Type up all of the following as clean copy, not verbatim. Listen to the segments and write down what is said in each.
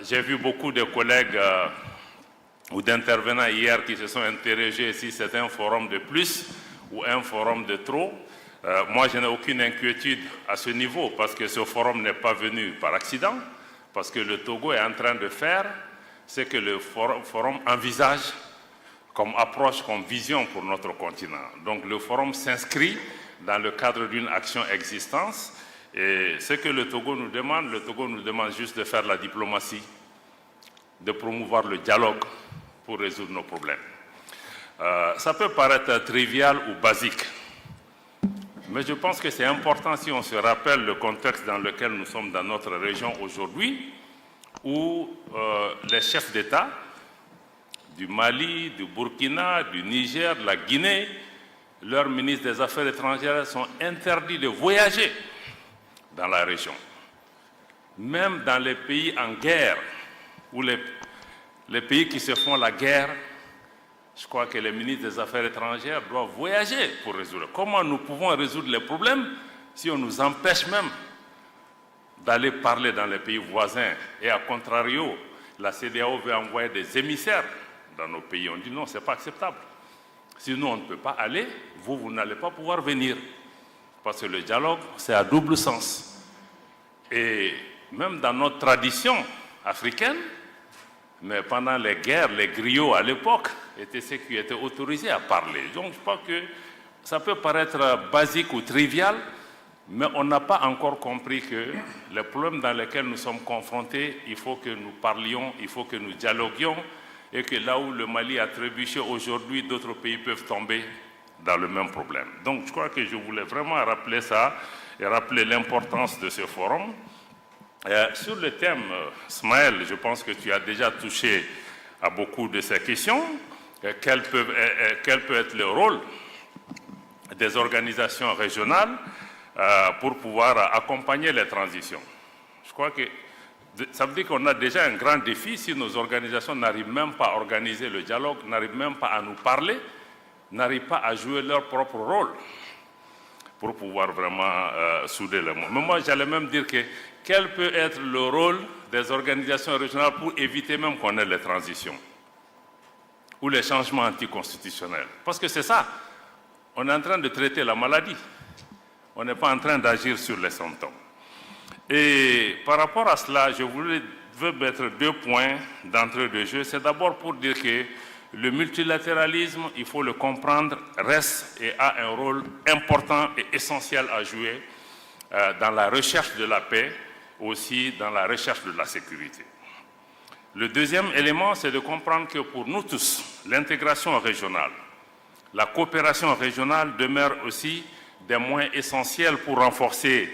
J'ai vu beaucoup de collègues ou d'intervenants hier qui se sont interrogés si c'est un forum de plus ou un forum de trop. Moi, je n'ai aucune inquiétude à ce niveau parce que ce forum n'est pas venu par accident, parce que le Togo est en train de faire ce que le forum envisage comme approche, comme vision pour notre continent. Donc le forum s'inscrit dans le cadre d'une action existence. Et ce que le Togo nous demande juste de faire la diplomatie, de promouvoir le dialogue pour résoudre nos problèmes. Ça peut paraître trivial ou basique, mais je pense que c'est important si on se rappelle le contexte dans lequel nous sommes dans notre région aujourd'hui, où les chefs d'État du Mali, du Burkina, du Niger, de la Guinée, leurs ministres des Affaires étrangères sont interdits de voyager dans la région. Même dans les pays en guerre, ou les pays qui se font la guerre, je crois que les ministres des Affaires étrangères doivent voyager pour résoudre. Comment nous pouvons résoudre les problèmes si on nous empêche même d'aller parler dans les pays voisins? Et à contrario, la CEDEAO veut envoyer des émissaires dans nos pays. On dit non, ce n'est pas acceptable. Si nous, on ne peut pas aller, vous n'allez pas pouvoir venir. Parce que le dialogue, c'est à double sens. Et même dans notre tradition africaine, mais pendant les guerres, les griots à l'époque étaient ceux qui étaient autorisés à parler. Donc je crois que ça peut paraître basique ou trivial, mais on n'a pas encore compris que les problèmes dans lesquels nous sommes confrontés, il faut que nous parlions, il faut que nous dialoguions, et que là où le Mali a trébuché aujourd'hui, d'autres pays peuvent tomber dans le même problème. Donc je crois que je voulais vraiment rappeler ça et rappeler l'importance de ce forum. Sur le thème, Smaël, je pense que tu as déjà touché à beaucoup de ces questions. Quel peut être le rôle des organisations régionales pour pouvoir accompagner les transitions? Je crois que ça veut dire qu'on a déjà un grand défi si nos organisations n'arrivent même pas à organiser le dialogue, n'arrivent même pas à nous parler, n'arrivent pas à jouer leur propre rôle pour pouvoir vraiment souder le monde. Mais moi, j'allais même dire que quel peut être le rôle des organisations régionales pour éviter même qu'on ait les transitions ou les changements anticonstitutionnels? Parce que c'est ça, on est en train de traiter la maladie, on n'est pas en train d'agir sur les symptômes. Et par rapport à cela, je veux mettre 2 points d'entrée de jeu. C'est d'abord pour dire que le multilatéralisme, il faut le comprendre, reste et a un rôle important et essentiel à jouer dans la recherche de la paix, aussi dans la recherche de la sécurité. Le deuxième élément, c'est de comprendre que pour nous tous, l'intégration régionale, la coopération régionale demeure aussi des moyens essentiels pour renforcer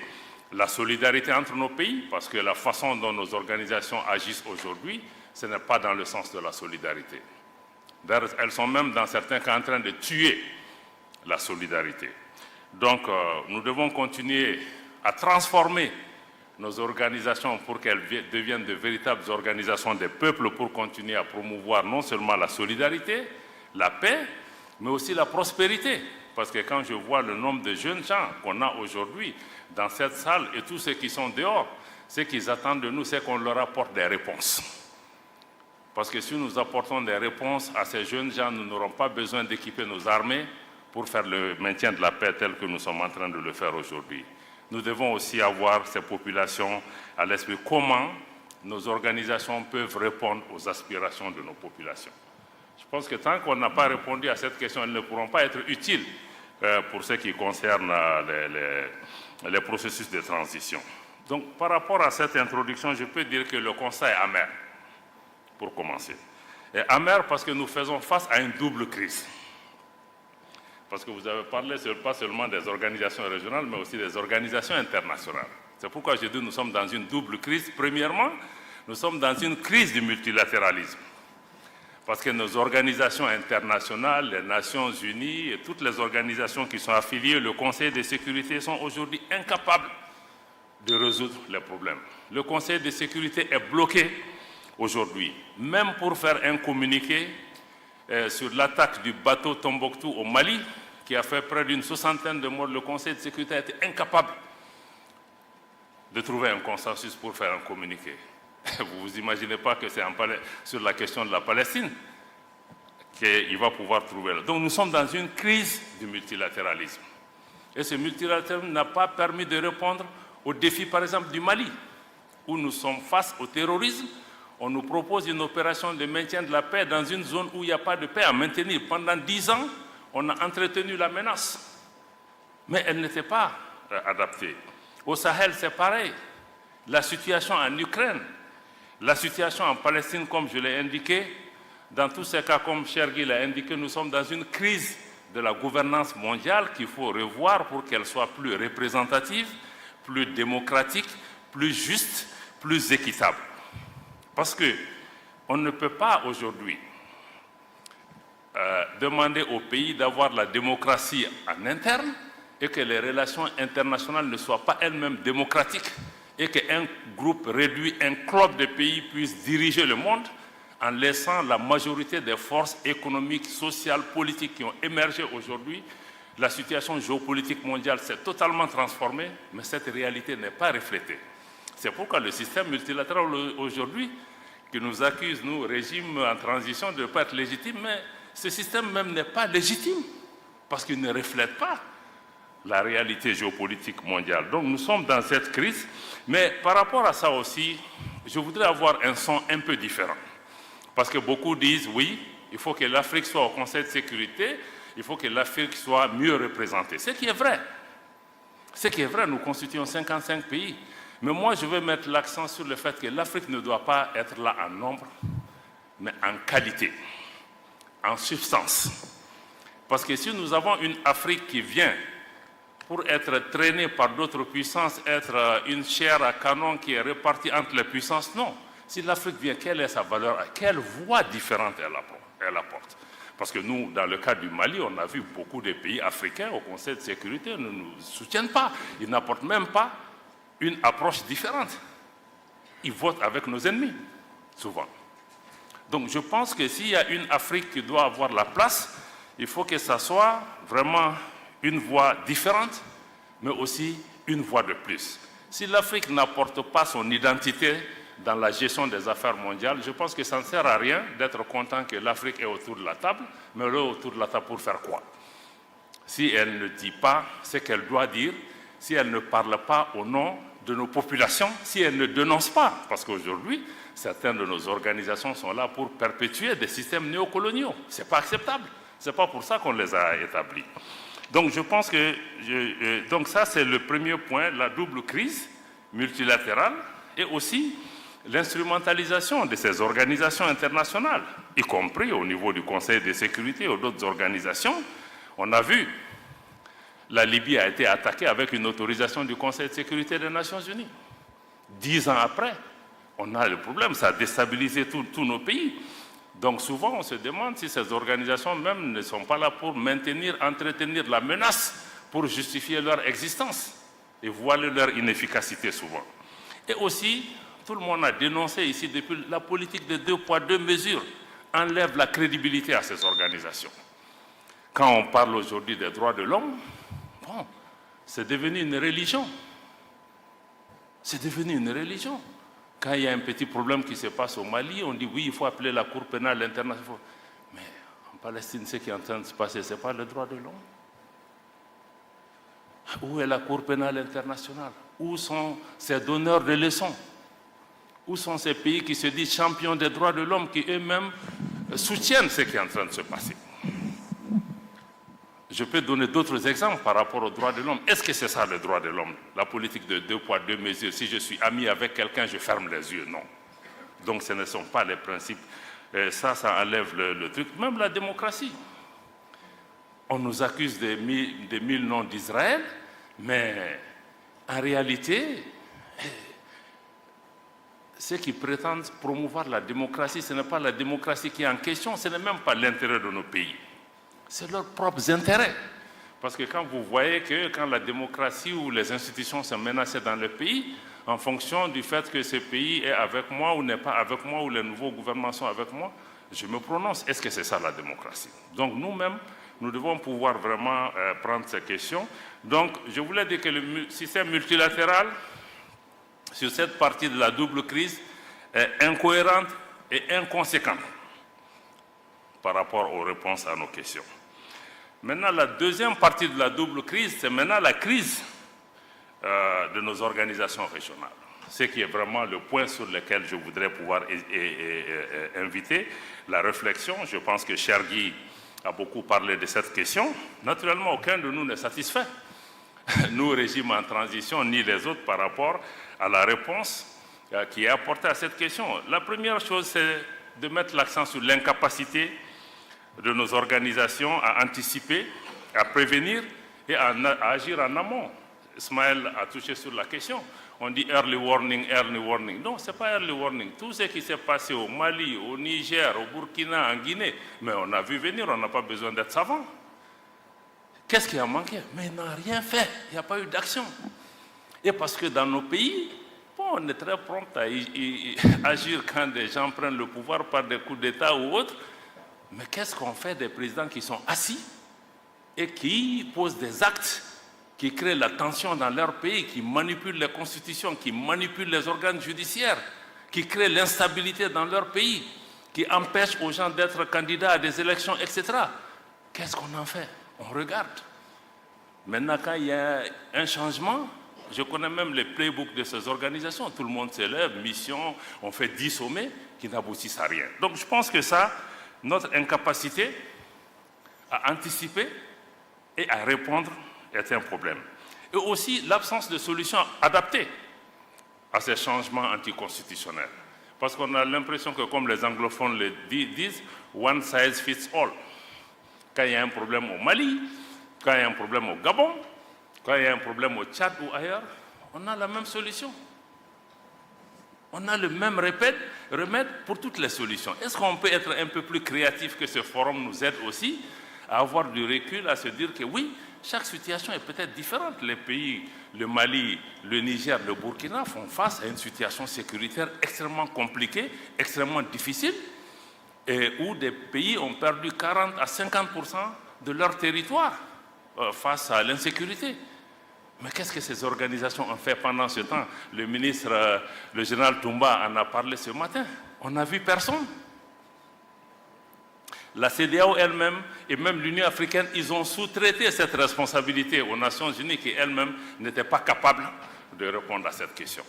la solidarité entre nos pays, parce que la façon dont nos organisations agissent aujourd'hui, ce n'est pas dans le sens de la solidarité. D'ailleurs, elles sont même dans certains cas en train de tuer la solidarité. Donc, nous devons continuer à transformer nos organisations pour qu'elles deviennent de véritables organisations des peuples pour continuer à promouvoir non seulement la solidarité, la paix, mais aussi la prospérité. Parce que quand je vois le nombre de jeunes gens qu'on a aujourd'hui dans cette salle et tous ceux qui sont dehors, ce qu'ils attendent de nous, c'est qu'on leur apporte des réponses. Parce que si nous apportons des réponses à ces jeunes gens, nous n'aurons pas besoin d'équiper nos armées pour faire le maintien de la paix tel que nous sommes en train de le faire aujourd'hui. Nous devons aussi avoir ces populations à l'esprit. Comment nos organisations peuvent répondre aux aspirations de nos populations? Je pense que tant qu'on n'a pas répondu à cette question, elles ne pourront pas être utiles pour ce qui concerne les processus de transition. Donc, par rapport à cette introduction, je peux dire que le constat est amer, pour commencer. Et amer parce que nous faisons face à une double crise. Parce que vous avez parlé pas seulement des organisations régionales, mais aussi des organisations internationales. C'est pourquoi je dis que nous sommes dans une double crise. Premièrement, nous sommes dans une crise du multilatéralisme. Parce que nos organisations internationales, les Nations Unies et toutes les organisations qui sont affiliées, le Conseil de sécurité, sont aujourd'hui incapables de résoudre les problèmes. Le Conseil de sécurité est bloqué aujourd'hui. Même pour faire un communiqué sur l'attaque du bateau Tombouctou au Mali, qui a fait près d'une 60aine de morts, le Conseil de sécurité a été incapable de trouver un consensus pour faire un communiqué. Vous vous imaginez pas que c'est sur la question de la Palestine qu'il va pouvoir trouver. Donc nous sommes dans une crise du multilatéralisme. Et ce multilatéralisme n'a pas permis de répondre aux défis, par exemple, du Mali, où nous sommes face au terrorisme. On nous propose une opération de maintien de la paix dans une zone où il n'y a pas de paix à maintenir. Pendant 10 ans, on a entretenu la menace. Mais elle n'était pas adaptée. Au Sahel, c'est pareil. La situation en Ukraine, la situation en Palestine, comme je l'ai indiqué, dans tous ces cas, comme Chergui l'a indiqué, nous sommes dans une crise de la gouvernance mondiale qu'il faut revoir pour qu'elle soit plus représentative, plus démocratique, plus juste, plus équitable. Parce qu'on ne peut pas aujourd'hui demander au pays d'avoir la démocratie en interne et que les relations internationales ne soient pas elles-mêmes démocratiques et qu'un groupe réduit, un club de pays puisse diriger le monde en laissant la majorité des forces économiques, sociales, politiques qui ont émergé aujourd'hui. La situation géopolitique mondiale s'est totalement transformée, mais cette réalité n'est pas reflétée. C'est pourquoi le système multilatéral aujourd'hui, qui nous accuse, nous, régime en transition, de ne pas être légitime, mais ce système même n'est pas légitime, parce qu'il ne reflète pas la réalité géopolitique mondiale. Donc nous sommes dans cette crise, mais par rapport à ça aussi, je voudrais avoir un son un peu différent. Parce que beaucoup disent, oui, il faut que l'Afrique soit au Conseil de sécurité, il faut que l'Afrique soit mieux représentée. Ce qui est vrai. Ce qui est vrai, nous constituons 55 pays. Mais moi, je veux mettre l'accent sur le fait que l'Afrique ne doit pas être là en nombre, mais en qualité, en substance. Parce que si nous avons une Afrique qui vient pour être traînée par d'autres puissances, être une chair à canon qui est répartie entre les puissances, non. Si l'Afrique vient, quelle est sa valeur? Quelle voie différente elle apporte? Parce que nous, dans le cas du Mali, on a vu beaucoup de pays africains au Conseil de sécurité ne nous soutiennent pas. Ils n'apportent même pas une approche différente. Ils votent avec nos ennemis, souvent. Donc je pense que s'il y a une Afrique qui doit avoir la place, il faut que ça soit vraiment une voie différente, mais aussi une voie de plus. Si l'Afrique n'apporte pas son identité dans la gestion des affaires mondiales, je pense que ça ne sert à rien d'être content que l'Afrique est autour de la table, mais elle est autour de la table pour faire quoi? Si elle ne dit pas ce qu'elle doit dire, si elle ne parle pas au nom de nos populations, si elle ne dénonce pas, parce qu'aujourd'hui, certaines de nos organisations sont là pour perpétuer des systèmes néocoloniaux. Ce n'est pas acceptable. Ce n'est pas pour ça qu'on les a établis. Donc je pense que, donc ça c'est le premier point, la double crise multilatérale et aussi l'instrumentalisation de ces organisations internationales, y compris au niveau du Conseil de sécurité ou d'autres organisations. On a vu, la Libye a été attaquée avec une autorisation du Conseil de sécurité des Nations Unies. 10 ans après, on a le problème, ça a déstabilisé tous nos pays. Donc souvent, on se demande si ces organisations même ne sont pas là pour maintenir, entretenir la menace, pour justifier leur existence et voiler leur inefficacité souvent. Et aussi, tout le monde a dénoncé ici depuis la politique de 2 poids 2 mesures enlève la crédibilité à ces organisations. Quand on parle aujourd'hui des droits de l'homme, bon, c'est devenu une religion. C'est devenu une religion. Quand il y a un petit problème qui se passe au Mali, on dit oui, il faut appeler la Cour pénale internationale. Mais en Palestine, ce qui est en train de se passer, ce n'est pas le droit de l'homme. Où est la Cour pénale internationale? Où sont ces donneurs de leçons? Où sont ces pays qui se disent champions des droits de l'homme, qui eux-mêmes soutiennent ce qui est en train de se passer? Je peux donner d'autres exemples par rapport aux droits de l'homme. Est-ce que c'est ça le droit de l'homme? La politique de 2 poids 2 mesures. Si je suis ami avec quelqu'un, je ferme les yeux. Non. Donc ce ne sont pas les principes. Ça enlève le truc. Même la démocratie. On nous accuse des 1000 noms d'Israël, mais en réalité, ceux qui prétendent promouvoir la démocratie, ce n'est pas la démocratie qui est en question, ce n'est même pas l'intérêt de nos pays. C'est leurs propres intérêts. Parce que quand vous voyez que quand la démocratie ou les institutions sont menacées dans le pays, en fonction du fait que ce pays est avec moi ou n'est pas avec moi, ou les nouveaux gouvernements sont avec moi, je me prononce. Est-ce que c'est ça la démocratie? Donc nous-mêmes, nous devons pouvoir vraiment prendre ces questions. Donc je voulais dire que le système multilatéral, sur cette partie de la double crise, est incohérente et inconséquente par rapport aux réponses à nos questions. Maintenant, la deuxième partie de la double crise, c'est maintenant la crise de nos organisations régionales. Ce qui est vraiment le point sur lequel je voudrais pouvoir inviter la réflexion. Je pense que cher Guy a beaucoup parlé de cette question. Naturellement, aucun de nous n'est satisfait, nous, régime en transition, ni les autres, par rapport à la réponse qui est apportée à cette question. La première chose, c'est de mettre l'accent sur l'incapacité de nos organisations à anticiper, à prévenir et à agir en amont. Ismaël a touché sur la question. On dit early warning, early warning. Non, ce n'est pas early warning. Tout ce qui s'est passé au Mali, au Niger, au Burkina, en Guinée, mais on a vu venir, on n'a pas besoin d'être savant. Qu'est-ce qui a manqué? Mais il n'a rien fait, il n'y a pas eu d'action. Et parce que dans nos pays, bon, on est très prompt à agir quand des gens prennent le pouvoir par des coups d'État ou autres. Mais qu'est-ce qu'on fait des présidents qui sont assis et qui posent des actes qui créent la tension dans leur pays, qui manipulent les constitutions, qui manipulent les organes judiciaires, qui créent l'instabilité dans leur pays, qui empêchent aux gens d'être candidats à des élections, etc. Qu'est-ce qu'on en fait? On regarde. Maintenant, quand il y a un changement, je connais même les playbooks de ces organisations. Tout le monde s'élève, mission, on fait 10 sommets qui n'aboutissent à rien. Donc je pense que ça, notre incapacité à anticiper et à répondre est un problème. Et aussi l'absence de solutions adaptées à ces changements anticonstitutionnels. Parce qu'on a l'impression que, comme les anglophones le disent, one size fits all. Quand il y a un problème au Mali, quand il y a un problème au Gabon, quand il y a un problème au Tchad ou ailleurs, on a la même solution. On a le même remède pour toutes les solutions. Est-ce qu'on peut être un peu plus créatif, que ce forum nous aide aussi à avoir du recul, à se dire que oui, chaque situation est peut-être différente. Les pays, le Mali, le Niger, le Burkina font face à une situation sécuritaire extrêmement compliquée, extrêmement difficile, et où des pays ont perdu 40 à 50% de leur territoire face à l'insécurité. Mais qu'est-ce que ces organisations ont fait pendant ce temps? Le ministre, le général Toumba en a parlé ce matin. On n'a vu personne. La CEDEAO elle-même et même l'Union africaine, ils ont sous-traité cette responsabilité aux Nations Unies qui elles-mêmes n'étaient pas capables de répondre à cette question.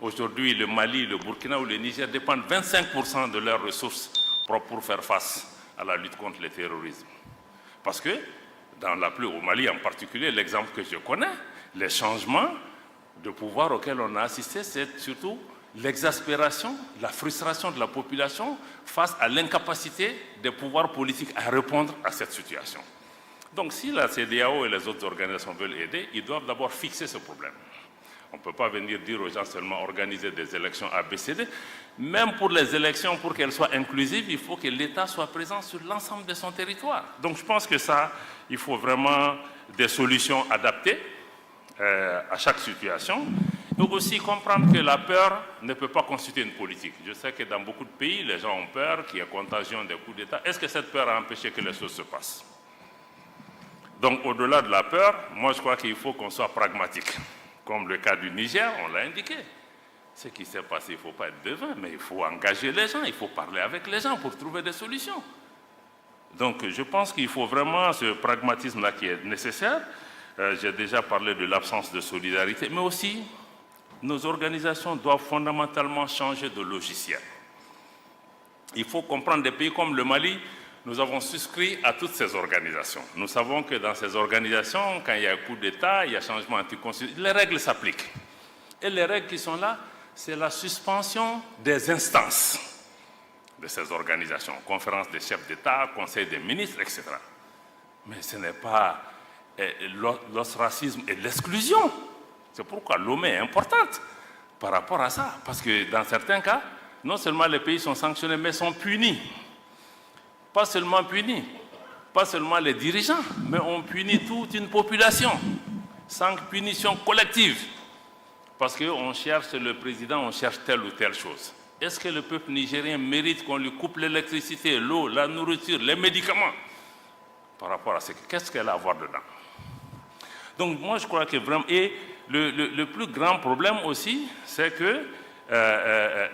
Aujourd'hui, le Mali, le Burkina ou le Niger dépendent 25% de leurs ressources propres pour faire face à la lutte contre le terrorisme. Parce que, au Mali en particulier, l'exemple que je connais, les changements de pouvoir auxquels on a assisté, c'est surtout l'exaspération, la frustration de la population face à l'incapacité des pouvoirs politiques à répondre à cette situation. Donc si la CEDEAO et les autres organisations veulent aider, ils doivent d'abord fixer ce problème. On ne peut pas venir dire aux gens seulement organiser des élections ABCD. Même pour les élections, pour qu'elles soient inclusives, il faut que l'État soit présent sur l'ensemble de son territoire. Donc je pense que ça, il faut vraiment des solutions adaptées à chaque situation. Il faut aussi comprendre que la peur ne peut pas constituer une politique. Je sais que dans beaucoup de pays, les gens ont peur, qu'il y a contagion des coups d'État. Est-ce que cette peur a empêché que les choses se passent? Donc au-delà de la peur, moi je crois qu'il faut qu'on soit pragmatique. Comme le cas du Niger, on l'a indiqué. Ce qui s'est passé, il ne faut pas être devin, mais il faut engager les gens, il faut parler avec les gens pour trouver des solutions. Donc je pense qu'il faut vraiment ce pragmatisme-là qui est nécessaire. J'ai déjà parlé de l'absence de solidarité, mais aussi nos organisations doivent fondamentalement changer de logiciel. Il faut comprendre des pays comme le Mali, nous avons souscrit à toutes ces organisations. Nous savons que dans ces organisations, quand il y a un coup d'État, il y a changement anticonstitutionnel, les règles s'appliquent. Et les règles qui sont là, c'est la suspension des instances de ces organisations, conférence des chefs d'État, conseil des ministres, etc. Mais ce n'est pas l'ostracisme et l'exclusion. C'est pourquoi Lomé est importante par rapport à ça. Parce que dans certains cas, non seulement les pays sont sanctionnés, mais sont punis. Pas seulement punis, pas seulement les dirigeants, mais on punit toute une population, sans punition collective. Parce qu'on cherche le président, on cherche telle ou telle chose. Est-ce que le peuple nigérien mérite qu'on lui coupe l'électricité, l'eau, la nourriture, les médicaments? Par rapport à ce qu'est-ce qu'elle a à voir dedans? Donc moi je crois que vraiment... Et le plus grand problème aussi, c'est que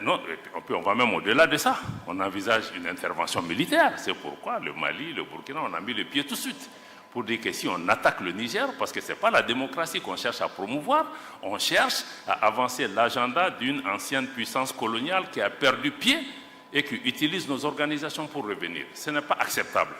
Non, on va même au-delà de ça. On envisage une intervention militaire. C'est pourquoi le Mali, le Burkina, on a mis le pied tout de suite. Pour dire que si on attaque le Niger, parce que ce n'est pas la démocratie qu'on cherche à promouvoir, on cherche à avancer l'agenda d'une ancienne puissance coloniale qui a perdu pied et qui utilise nos organisations pour revenir. Ce n'est pas acceptable.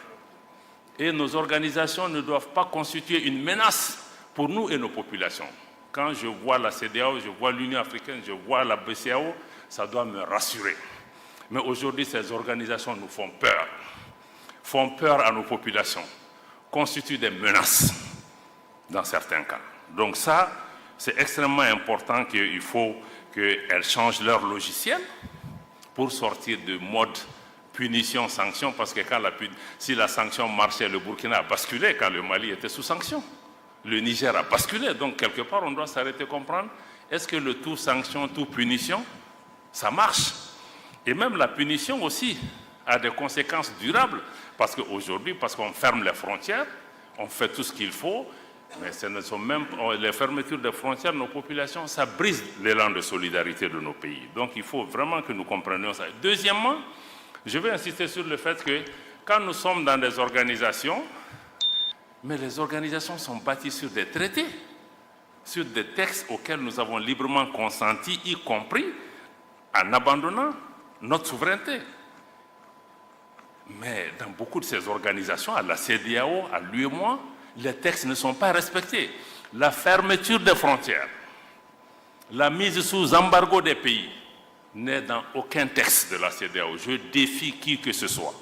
Et nos organisations ne doivent pas constituer une menace pour nous et nos populations. Quand je vois la CEDEAO, je vois l'Union africaine, je vois la BCEAO, ça doit me rassurer. Mais aujourd'hui, ces organisations nous font peur à nos populations, constituent des menaces dans certains cas. Donc ça, c'est extrêmement important qu'il faut qu'elles changent leur logiciel pour sortir de mode punition-sanction, parce que si la sanction marchait, le Burkina a basculé quand le Mali était sous sanction. Le Niger a basculé, donc quelque part on doit s'arrêter et comprendre, est-ce que le tout sanction, tout punition, ça marche? Et même la punition aussi a des conséquences durables, parce qu'aujourd'hui, parce qu'on ferme les frontières, on fait tout ce qu'il faut, mais ce ne sont même les fermetures des frontières, nos populations, ça brise l'élan de solidarité de nos pays. Donc il faut vraiment que nous comprenions ça. Deuxièmement, je vais insister sur le fait que quand nous sommes dans des organisations, mais les organisations sont bâties sur des traités, sur des textes auxquels nous avons librement consenti, y compris en abandonnant notre souveraineté. Mais dans beaucoup de ces organisations, à la CEDEAO, à l'UEMOA, les textes ne sont pas respectés. La fermeture des frontières, la mise sous embargo des pays n'est dans aucun texte de la CEDEAO. Je défie qui que ce soit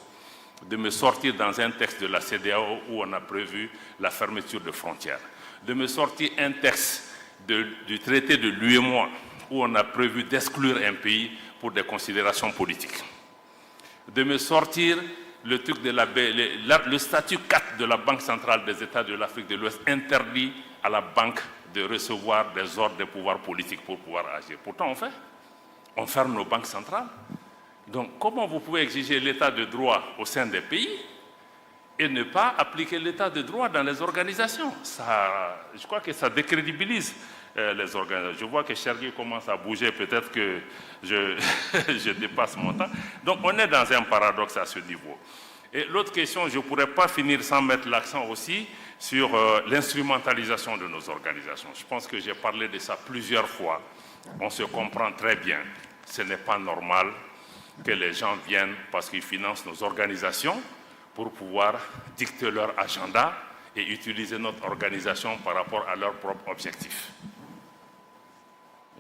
de me sortir dans un texte de la CEDEAO où on a prévu la fermeture de frontières, de me sortir un texte du traité de l'UEMOA où on a prévu d'exclure un pays pour des considérations politiques, de me sortir le truc de le statut 4 de la Banque centrale des États de l'Afrique de l'Ouest interdit à la banque de recevoir des ordres des pouvoirs politiques pour pouvoir agir. Pourtant, on ferme nos banques centrales. Donc, comment vous pouvez exiger l'état de droit au sein des pays et ne pas appliquer l'état de droit dans les organisations? Je crois que ça décrédibilise les organisations. Je vois que Chergui commence à bouger, peut-être que je dépasse mon temps. Donc, on est dans un paradoxe à ce niveau. Et l'autre question, je ne pourrais pas finir sans mettre l'accent aussi sur l'instrumentalisation de nos organisations. Je pense que j'ai parlé de ça plusieurs fois. On se comprend très bien. Ce n'est pas normal que les gens viennent parce qu'ils financent nos organisations pour pouvoir dicter leur agenda et utiliser notre organisation par rapport à leurs propres objectifs.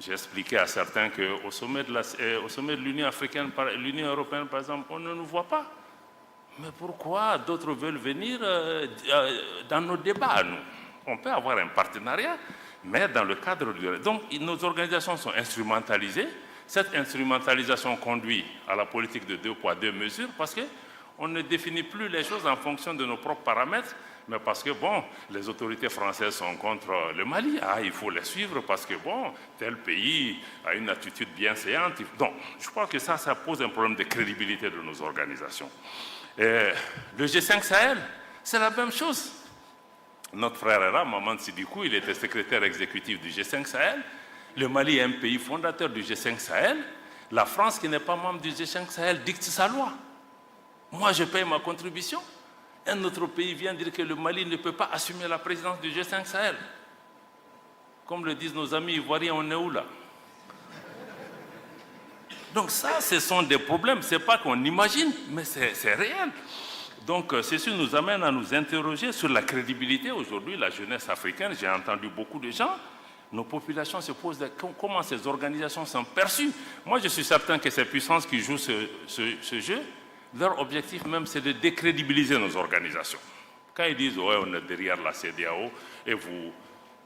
J'ai expliqué à certains qu'au sommet de l'Union africaine, l'Union européenne par exemple, on ne nous voit pas. Mais pourquoi d'autres veulent venir dans nos débats à nous? On peut avoir un partenariat, mais dans le cadre du... Donc nos organisations sont instrumentalisées. Cette instrumentalisation conduit à la politique de 2 poids 2 mesures parce qu'on ne définit plus les choses en fonction de nos propres paramètres, mais parce que, bon, les autorités françaises sont contre le Mali. Ah, il faut les suivre parce que, bon, tel pays a une attitude bienséante. Donc, je crois que ça pose un problème de crédibilité de nos organisations. Et le G5 Sahel, c'est la même chose. Notre frère Era, Maman Sidikou, il était secrétaire exécutif du G5 Sahel. Le Mali est un pays fondateur du G5 Sahel. La France, qui n'est pas membre du G5 Sahel, dicte sa loi. Moi, je paye ma contribution. Un autre pays vient dire que le Mali ne peut pas assumer la présidence du G5 Sahel. Comme le disent nos amis ivoiriens, on est où là? Donc ça, ce sont des problèmes. Ce n'est pas qu'on imagine, mais c'est réel. Donc ceci nous amène à nous interroger sur la crédibilité. Aujourd'hui, la jeunesse africaine, j'ai entendu beaucoup de gens, nos populations se posent comment ces organisations sont perçues. Moi, je suis certain que ces puissances qui jouent ce jeu, leur objectif même, c'est de décrédibiliser nos organisations. Quand ils disent, ouais, on est derrière la CEDEAO, et vous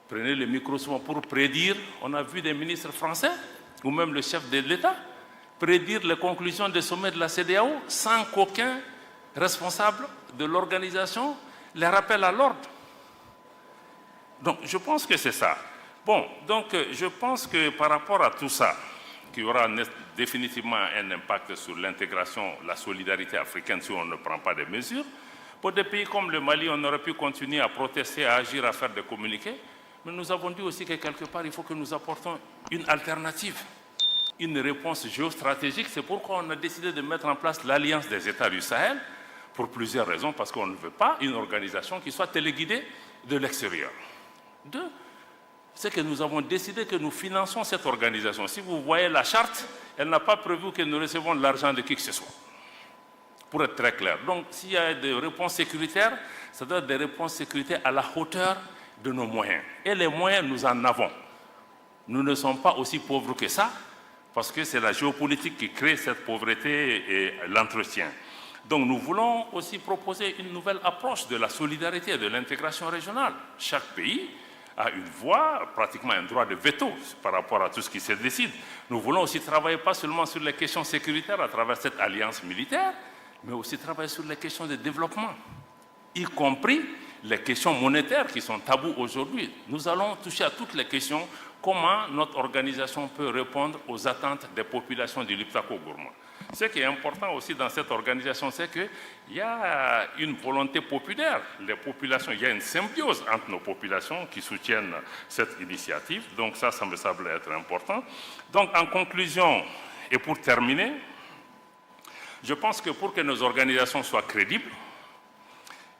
prenez le micro souvent pour prédire, on a vu des ministres français, ou même le chef de l'État, prédire les conclusions des sommets de la CEDEAO sans qu'aucun responsable de l'organisation les rappelle à l'ordre. Donc, je pense que c'est ça. Bon, donc, je pense que par rapport à tout ça, qu'il y aura définitivement un impact sur l'intégration, la solidarité africaine si on ne prend pas des mesures. Pour des pays comme le Mali, on aurait pu continuer à protester, à agir, à faire des communiqués, mais nous avons dit aussi que quelque part, il faut que nous apportons une alternative. une réponse géostratégique. C'est pourquoi on a décidé de mettre en place l'Alliance des États du Sahel, pour plusieurs raisons, parce qu'on ne veut pas une organisation qui soit téléguidée de l'extérieur. Deux, c'est que nous avons décidé que nous finançons cette organisation. Si vous voyez la charte, elle n'a pas prévu que nous recevons de l'argent de qui que ce soit, pour être très clair. Donc, s'il y a des réponses sécuritaires, ça doit être des réponses sécuritaires à la hauteur de nos moyens. Et les moyens, nous en avons. Nous ne sommes pas aussi pauvres que ça, parce que c'est la géopolitique qui crée cette pauvreté et l'entretien. Donc nous voulons aussi proposer une nouvelle approche de la solidarité et de l'intégration régionale. Chaque pays a une voix, pratiquement un droit de veto par rapport à tout ce qui se décide. Nous voulons aussi travailler pas seulement sur les questions sécuritaires à travers cette alliance militaire, mais aussi travailler sur les questions de développement, y compris les questions monétaires qui sont tabous aujourd'hui. Nous allons toucher à toutes les questions, comment notre organisation peut répondre aux attentes des populations du Liptako-Gourma. Ce qui est important aussi dans cette organisation, c'est qu'il y a une volonté populaire. Les populations, il y a une symbiose entre nos populations qui soutiennent cette initiative. Donc ça me semble être important. Donc en conclusion, et pour terminer, je pense que pour que nos organisations soient crédibles,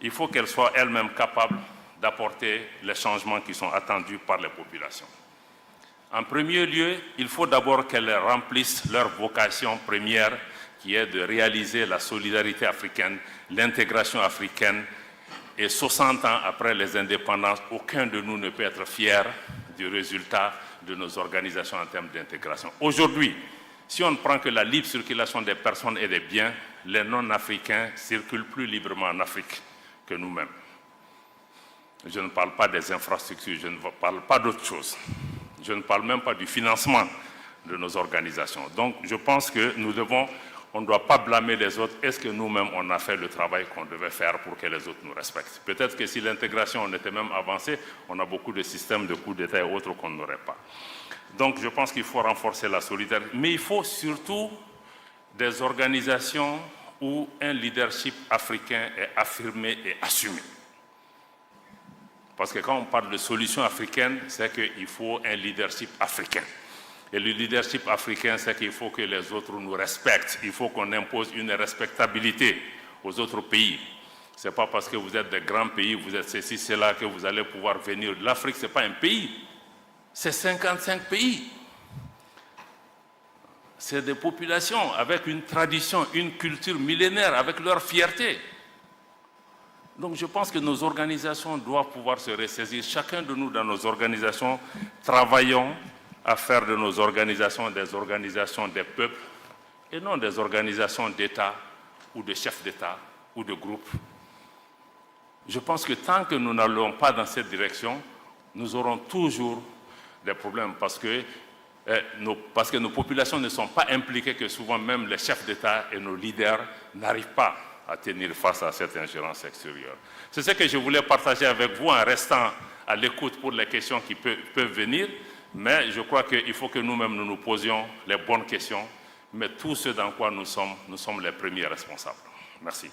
il faut qu'elles soient elles-mêmes capables d'apporter les changements qui sont attendus par les populations. En premier lieu, il faut d'abord qu'elles remplissent leur vocation première, qui est de réaliser la solidarité africaine, l'intégration africaine. Et 60 ans après les indépendances, aucun de nous ne peut être fier du résultat de nos organisations en termes d'intégration. Aujourd'hui, si on ne prend que la libre circulation des personnes et des biens, les non-africains circulent plus librement en Afrique que nous-mêmes. Je ne parle pas des infrastructures, je ne parle pas d'autre chose. Je ne parle même pas du financement de nos organisations. Donc, je pense que on ne doit pas blâmer les autres. Est-ce que nous-mêmes, on a fait le travail qu'on devait faire pour que les autres nous respectent? Peut-être que si l'intégration on était même avancée, on a beaucoup de systèmes de coups d'État et autres qu'on n'aurait pas. Donc, je pense qu'il faut renforcer la solidarité. Mais il faut surtout des organisations où un leadership africain est affirmé et assumé. Parce que quand on parle de solution africaine, c'est qu'il faut un leadership africain. Et le leadership africain, c'est qu'il faut que les autres nous respectent. Il faut qu'on impose une respectabilité aux autres pays. Ce n'est pas parce que vous êtes des grands pays, vous êtes ceci, cela, que vous allez pouvoir venir. L'Afrique, ce n'est pas un pays. C'est 55 pays. C'est des populations avec une tradition, une culture millénaire, avec leur fierté. Donc je pense que nos organisations doivent pouvoir se ressaisir. Chacun de nous dans nos organisations, travaillons à faire de nos organisations des peuples et non des organisations d'État ou de chefs d'État ou de groupes. Je pense que tant que nous n'allons pas dans cette direction, nous aurons toujours des problèmes parce que nos populations ne sont pas impliquées, que souvent même les chefs d'État et nos leaders n'arrivent pas à tenir face à cette ingérence extérieure. C'est ce que je voulais partager avec vous en restant à l'écoute pour les questions qui peuvent venir, mais je crois qu'il faut que nous-mêmes nous posions les bonnes questions, mais tout ce dans quoi nous sommes les premiers responsables. Merci.